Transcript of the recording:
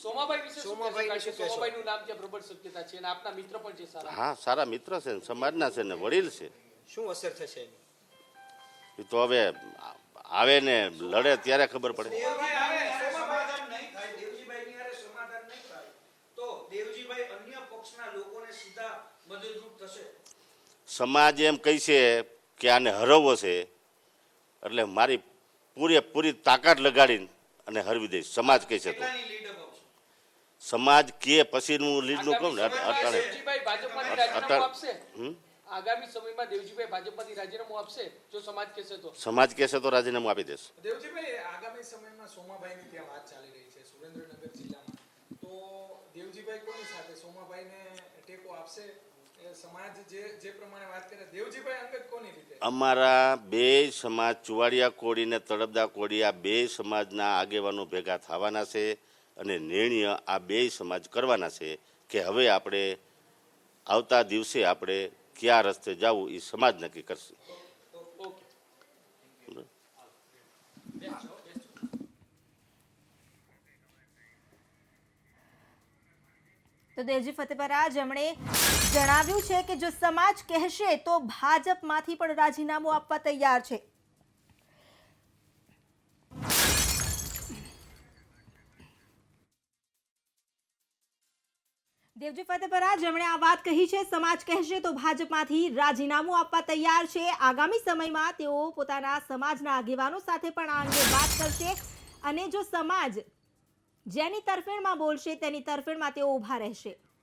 સોમાભાઈ વિશે શું કહેશો? સોમાભાઈ કારણ કે વિશે કહેશો. સોમાભાઈનું નામ ત્યાં પ્રબળ શક્યતા છે અને આપના મિત્ર પણ છે સારા. હા, સારા મિત્ર છે ને, સમાજના છે ને, વડીલ છે. શું અસર થશે એની? એ તો હવે આવે ને લડે ત્યારે ખબર પડે. સમાધાન નહીં થાય, દેવજીભાઈની હારે સમાધાન નહીં થાય તો દેવજીભાઈ અન્ય પક્ષના લોકોને સીધા મદદરૂપ થશે. સમાજ એમ કહી છે કે આને હરવવો છે, એટલે મારી પૂરેપૂરી તાકાત લગાડીને અને હરવી દઈશ. સમાજ કહે છે તો કેટલાની લીડ અપાવશો? સમાજ કે પછીનું લીડનું કહું ને અટાણે દેવજીભાઈ ભાજપમાંથી રાજીનામું આપશે. હમ? આગામી સમયમાં દેવજીભાઈ ભાજપમાંથી રાજીનામું આપશે જો સમાજ કહેશે તો. સમાજ કહેશે તો રાજીનામું આપી દેશ. દેવજીભાઈ, આગામી સમયમાં સોમાભાઈની ત્યાં વાત ચાલી રહી છે સુરેન્દ્રનગર જિલ્લામાં, તો દેવજીભાઈ કોની સાથે સોમાભાઈને ટેકો આપશે? એ સમાજ જે પ્રમાણે વાત કરે, દેવજીભાઈ અંગત કોની રીતે? અમારા બે સમાજ, ચુવાડિયા કોળી ને તળપદા કોળી, આ બે સમાજના આગેવાનો ભેગા થવાના છે અને નિર્ણય આ બે સમાજ કરવાના છે કે હવે આપણે આવતા દિવસે આપણે કયા રસ્તે જવું એ સમાજ નક્કી કરશે. ઓકે. તો દેવજી ફતેપરા જેમણે જણાવ્યું છે કે જો સમાજ કહેશે તો ભાજપમાંથી પણ રાજીનામું આપવા તૈયાર છે. દેવજી ફતેપરા જેમણે આ વાત કહી છે, સમાજ કહેશે તો ભાજપમાંથી રાજીનામું આપવા તૈયાર છે. આગામી સમયમાં તેઓ પોતાના સમાજના આગેવાનો સાથે પણ આ અંગે વાત કરશે અને જો સમાજ જેની તરફેણમાં બોલશે તેની તરફેણમાં તેઓ ઊભા રહેશે.